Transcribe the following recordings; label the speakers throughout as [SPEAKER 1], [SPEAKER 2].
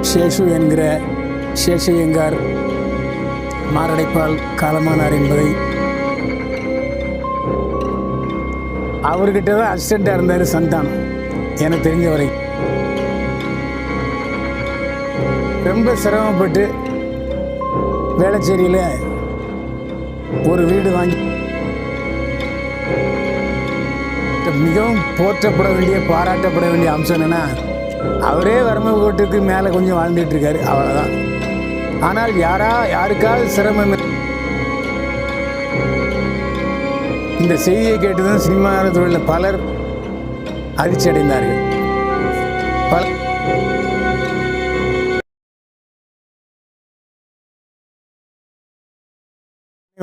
[SPEAKER 1] சேஷு என்கிற சேஷையங்கார் மாரடைப்பால் காலமானார் என்பதை அவர்கிட்ட தான் அசிஸ்டண்ட்டாக இருந்தார் சந்தானம். எனக்கு தெரிஞ்ச வரை ரொம்ப சிரமப்பட்டு வேளச்சேரியில் ஒரு வீடு வாங்கி மிகவும் போற்றப்பட வேண்டிய பாராட்டப்பட வேண்டிய அம்சம் என்னென்னா, அவரே வறுமை கோட்டுக்கு மேலே கொஞ்சம் வாழ்ந்துட்டு இருக்காரு, அவ்வளோதான். ஆனால் யாருக்காவது சிரமம் இந்த செய்தியை கேட்டுதான் சினிமா தொழிலில் பலர் அதிர்ச்சி அடைந்தார்கள்.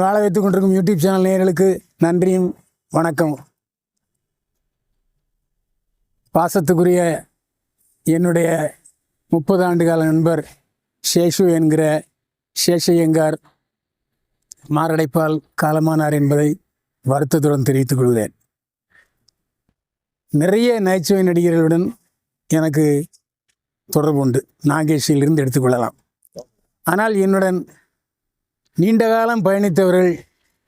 [SPEAKER 1] வாழ வைத்துக் கொண்டிருக்கும் யூடியூப் சேனல் நேயர்களுக்கு நன்றியும் வணக்கம். பாசத்துக்குரிய என்னுடைய 30 ஆண்டுகால நண்பர் சேஷு என்கிற சேஷையங்கார் மாரடைப்பால் காலமானார் என்பதை வருத்தத்துடன் தெரிவித்துக் கொள்கிறேன். நிறைய நகைச்சுவை நடிகர்களுடன் எனக்கு தொடர்பு உண்டு, நாகேஷிலிருந்து எடுத்துக்கொள்ளலாம். ஆனால் என்னுடன் நீண்ட காலம் பயணித்தவர்கள்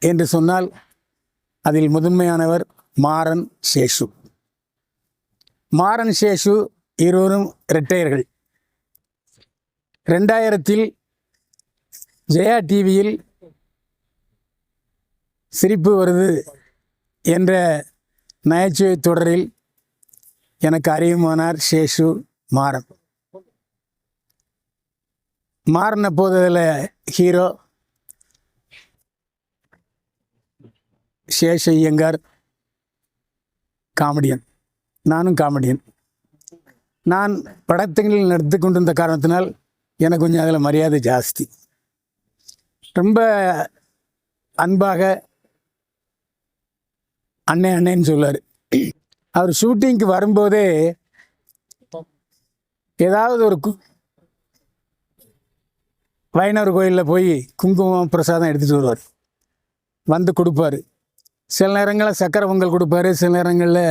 [SPEAKER 1] என்று சொன்னால் அதில் முதன்மையானவர் மாறன் சேஷு. மாறன் சேஷு இருவரும் இரட்டையர்கள். 2000 ஜெயா டிவியில் சிரிப்பு வருது என்ற நகைச்சுவை தொடரில் எனக்கு அறிமுகமானார் சேஷு மாறன். மாறன் அப்போது அதில் ஹீரோ, சேஷையங்கார் காமெடியன், நானும் காமெடியன். நான் படத்தங்களில் நடித்து கொண்டிருந்த காரணத்தினால் எனக்கு கொஞ்சம் அதில் மரியாதை ஜாஸ்தி. ரொம்ப அன்பாக அண்ணே அண்ணேன்னு சொல்லுவார். அவர் ஷூட்டிங்க்கு வரும்போதே ஏதாவது ஒரு வைணவர் கோயிலில் போய் குங்குமம் பிரசாதம் எடுத்துகிட்டு வருவார், வந்து கொடுப்பார். சில நேரங்களில் சக்கரை பொங்கல் கொடுப்பார், சில நேரங்களில்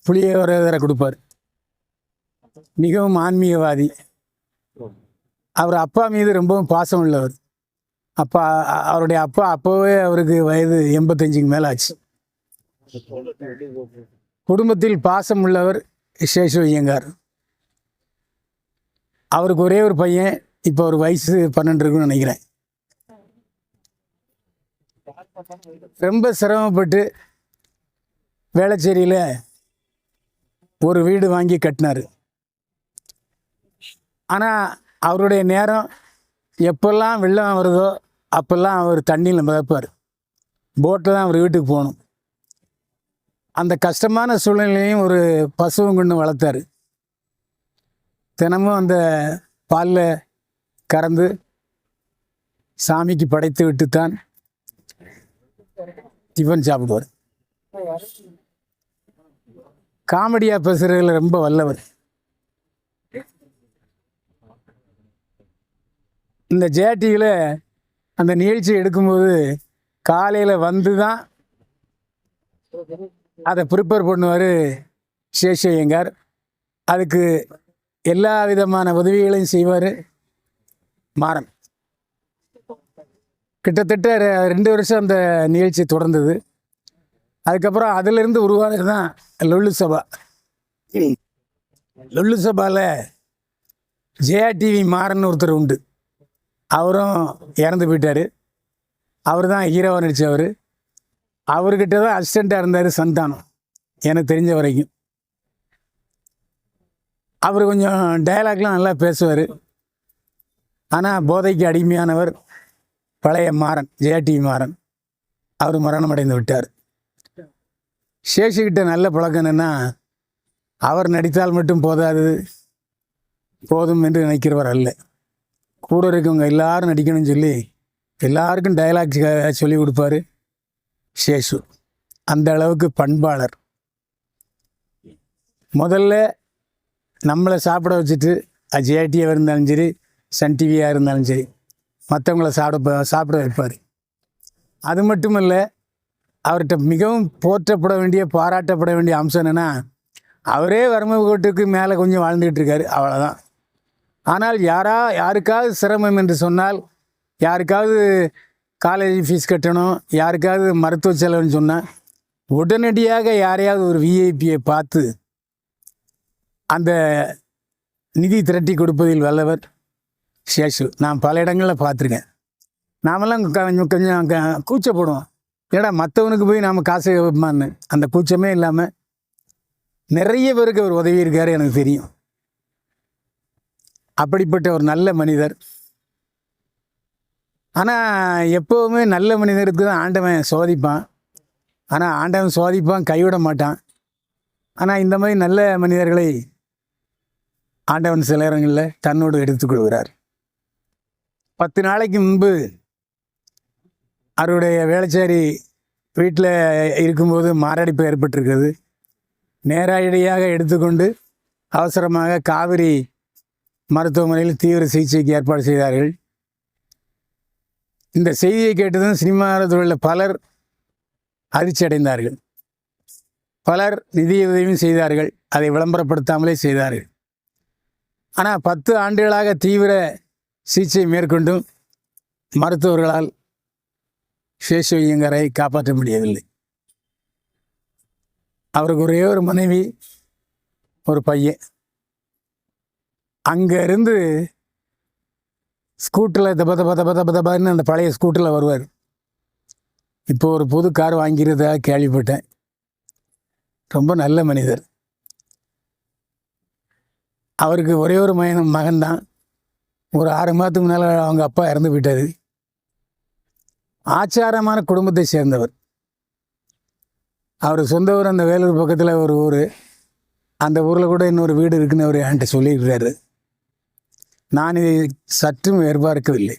[SPEAKER 1] புளியோதரை கொடுப்பார். மிகவும் ஆன்மீகவாதி. அவர் அப்பா மீது ரொம்பவும் பாசம் உள்ளவர். அவருடைய அப்பா அப்போவே அவருக்கு வயது 85க்கு மேலே ஆச்சு. குடும்பத்தில் பாசம் உள்ளவர் சேஷு ஐயங்கார். அவருக்கு ஒரே ஒரு பையன், இப்போ ஒரு வயசு 12 இருக்குன்னு நினைக்கிறேன். ரொம்ப சிரமப்பட்டு வேளச்சேரியில் ஒரு வீடு வாங்கி கட்டினார். ஆனால் அவருடைய நேரம் எப்பெல்லாம் வெள்ளம் வருதோ அப்போல்லாம் அவர் தண்ணியில் மிதப்பார். போட்டில் தான் அவர் வீட்டுக்கு போகணும். அந்த கஷ்டமான சூழ்நிலையும் ஒரு பசுவும் கொண்டு வளர்த்தார். தினமும் அந்த பாலில் கறந்து சாமிக்கு படைத்து விட்டுத்தான் டிஃபன் சாப்பிடுவார். காமெடியாக பேசுகிறதுல ரொம்ப வல்லவர். இந்த ஜெயா டிவியில் அந்த நிகழ்ச்சி எடுக்கும்போது காலையில் வந்து தான் அதை ப்ரிப்பேர் பண்ணுவார் சேஷையங்கார். அதுக்கு எல்லா விதமான உதவிகளையும் செய்வார் மாறன். கிட்டத்தட்ட 2 வருஷம் அந்த நிகழ்ச்சி தொடர்ந்தது. அதுக்கப்புறம் அதிலிருந்து உருவானது தான் லொல்லு சபா. லொல்லு சபாவில் ஜெயா டிவி மாறன் ஒருத்தர் உண்டு. அவரும் இறந்து போயிட்டார். அவர் தான் ஹீரோவாக நடித்தவர். அவர்கிட்ட தான் அசிஸ்டண்ட்டாக இருந்தார் சந்தானம், எனக்கு தெரிஞ்ச வரைக்கும். அவர் கொஞ்சம் டயலாக்லாம் நல்லா பேசுவார். ஆனால் போதைக்கு அடிமையானவர் பழைய மாறன், ஜெயா டிவி மாறன். அவர் மரணம் அடைந்து விட்டார். சேஷுக்கிட்ட நல்ல பழக்கம் என்னென்னா, அவர் நடித்தால் மட்டும் போதும் என்று நினைக்கிறவர் அல்ல. கூட இருக்கவங்க எல்லாரும் நடிக்கணும்னு சொல்லி எல்லாருக்கும் டயலாக் சொல்லி கொடுப்பார் சேஷு. அந்த அளவுக்கு பண்பாளர். முதல்ல நம்மளை சாப்பிட வச்சுட்டு, ஜெயா டிவியாக இருந்தாலும் சரி, சன் டிவியாக இருந்தாலும் சரி, மற்றவங்கள சாப்பிட வைப்பார். அது மட்டும் இல்லை, அவர்கிட்ட மிகவும் போற்றப்பட வேண்டிய பாராட்டப்பட வேண்டிய அம்சம் என்னென்னா, அவரே வறுமை கோட்டுக்கு மேலே கொஞ்சம் வாழ்ந்துக்கிட்டு இருக்காரு, அவ்வளோதான். ஆனால் யாருக்காவது சிரமம் என்று சொன்னால், யாருக்காவது காலேஜ் ஃபீஸ் கட்டணும், யாருக்காவது மருத்துவ செலவுன்னு சொன்னால் உடனடியாக யாரையாவது ஒரு விஐபியை பார்த்து அந்த நிதி திரட்டி கொடுப்பதில் வல்லவர் சேஷு. நான் பல இடங்களில் பார்த்துருக்கேன். நாமெல்லாம் கொஞ்சம் கூச்சப்படுவோம், ஏடா மற்றவனுக்கு போய் நாம் காசு வைப்போமான்னு. அந்த கூச்சமே இல்லாமல் நிறைய பேருக்கு அவர் உதவி இருக்காரு, எனக்கு தெரியும். அப்படிப்பட்ட ஒரு நல்ல மனிதர். ஆனால் எப்போவுமே நல்ல மனிதருக்கு தான் ஆண்டவன் சோதிப்பான். ஆனால் ஆண்டவன் சோதிப்பான், கைவிட மாட்டான். ஆனால் இந்த மாதிரி நல்ல மனிதர்களை ஆண்டவன் சில இடங்களில் தன்னோடு எடுத்துக்கொள்கிறார். 10 நாளைக்கு முன்பு அவருடைய வேளச்சேரி வீட்டில் இருக்கும்போது மாரடைப்பு ஏற்பட்டிருக்கிறது. நேரடியாக எடுத்துக்கொண்டு அவசரமாக காவிரி மருத்துவமனையில் தீவிர சிகிச்சைக்கு ஏற்பாடு செய்தார்கள். இந்த செய்தியை கேட்டதும் சினிமாவில் உள்ள பலர் அதிர்ச்சி அடைந்தார்கள். பலர் நிதியுதவியும் செய்தார்கள், அதை விளம்பரப்படுத்தாமலே செய்தார்கள். ஆனால் 10 ஆண்டுகளாக தீவிர சிகிச்சை மேற்கொண்டும் மருத்துவர்களால் சேஷு ஐயங்காரை காப்பாற்ற முடியவில்லை. அவருக்கு ஒரே ஒரு மனைவி, ஒரு பையன். அங்கேருந்து ஸ்கூட்டரில் தபன்னு அந்த பழைய ஸ்கூட்டரில் வருவார். இப்போ ஒரு புது கார் வாங்கிறதாக கேள்விப்பட்டேன். ரொம்ப நல்ல மனிதர். அவருக்கு ஒரே ஒரு மகன்தான். ஒரு 6 மாதத்துக்கு முன்னால் அவங்க அப்பா இறந்து போயிட்டார். ஆச்சாரமான குடும்பத்தை சேர்ந்தவர். அவர் சொந்த ஊர் அந்த வேலூர் பக்கத்தில் ஒரு ஊர். அந்த ஊரில் கூட இன்னொரு வீடு இருக்குன்னு அவர் என்கிட்ட சொல்லியிருக்கிறாரு. நான் இதை சற்றும் எதிர்பார்க்கவில்லை.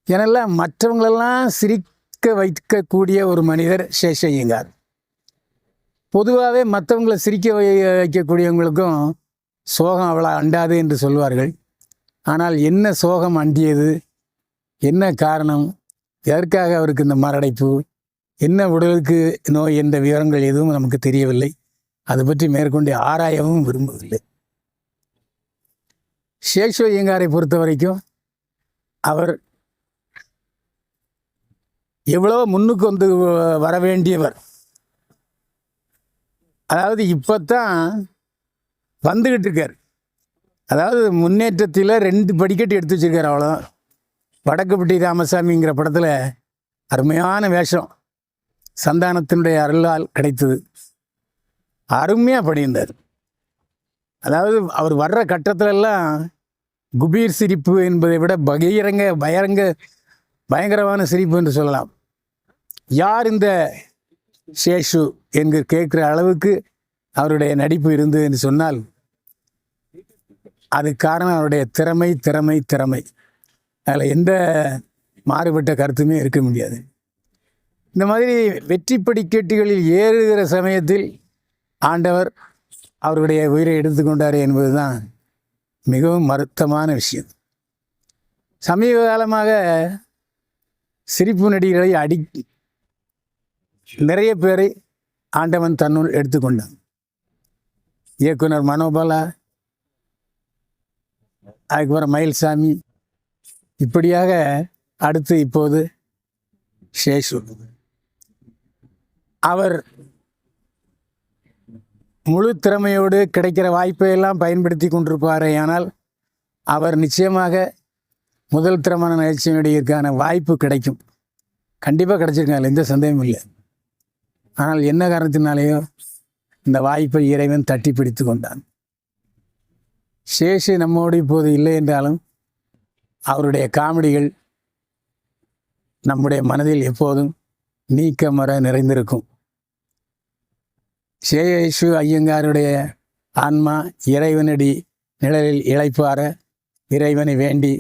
[SPEAKER 1] ஏனெல்லாம் மற்றவங்களெல்லாம் சிரிக்க வைக்கக்கூடிய ஒரு மனிதர் சேஷு ஐயங்கார். பொதுவாகவே மற்றவங்களை சிரிக்க வைக்கக்கூடியவங்களுக்கும் சோகம் அவ்வளோ அண்டாது என்று சொல்வார்கள். ஆனால் என்ன சோகம் அண்டியது, என்ன காரணம், எதற்காக அவருக்கு இந்த மாரடைப்பு, என்ன உடலுக்கு நோய் என்ற விவரங்கள் எதுவும் நமக்கு தெரியவில்லை. அது பற்றி மேற்கொண்டு ஆராயவும் விரும்பவில்லை. சேஷு ஐயங்காரை பொறுத்த வரைக்கும் அவர் எவ்வளோ முன்னுக்கு வந்து வர வேண்டியவர். அதாவது இப்போ தான் வந்துக்கிட்டு இருக்கார். அதாவது முன்னேற்றத்தில் 2 படிக்கட்டு எடுத்து வச்சுருக்கார், அவ்வளோதான். வடக்குப்பட்டி ராமசாமிங்கிற படத்தில் அருமையான வேஷம் சந்தானத்தினுடைய அருளால் கிடைத்தது. அருமையாக பண்ணியிருந்தார். அதாவது அவர் வர்ற கட்டத்திலெல்லாம் குபீர் சிரிப்பு என்பதை விட பயங்கரமான சிரிப்பு என்று சொல்லலாம். யார் இந்த சேஷு என்று கேட்குற அளவுக்கு அவருடைய நடிப்பு இருந்தது என்று சொன்னால் அது காரணம் அவருடைய திறமை. அதில் எந்த மாறுபட்ட கருத்துமே இருக்க முடியாது. இந்த மாதிரி வெற்றி படிக்கட்டுகளில் ஏறுகிற சமயத்தில் ஆண்டவர் அவருடைய உயிரை எடுத்துக்கொண்டார் என்பது தான் மிகவும் வருத்தமான விஷயம். சமீப காலமாக சிரிப்பு நடிகர்களை நிறைய பேரை ஆண்டவன் தன்னுள் எடுத்துக்கொண்டான். இயக்குனர் மனோபாலா, அதுக்கப்புறம் மயில்சாமி, இப்படியாக அடுத்து இப்போது சேஷு. அவர் முழு திறமையோடு கிடைக்கிற வாய்ப்பையெல்லாம் பயன்படுத்தி கொண்டிருப்பாரே. ஆனால் அவர் நிச்சயமாக முதல் திறமான நகைச்சுவைக்கான வாய்ப்பு கிடைக்கும். கண்டிப்பாக கிடைச்சிருக்காங்க, எந்த சந்தேகமும் இல்லை. ஆனால் என்ன காரணத்தினாலேயோ இந்த வாய்ப்பை இறைவன் தட்டி பிடித்து கொண்டான். சேஷு நம்மோடு இப்போது இல்லை என்றாலும் அவருடைய காமெடிகள் நம்முடைய மனதில் எப்போதும் நீக்கமற நிறைந்திருக்கும். சேஷு ஐயங்காருடைய ஆன்மா இறைவனடி நிழலில் இளைப்பார இறைவனை வேண்டி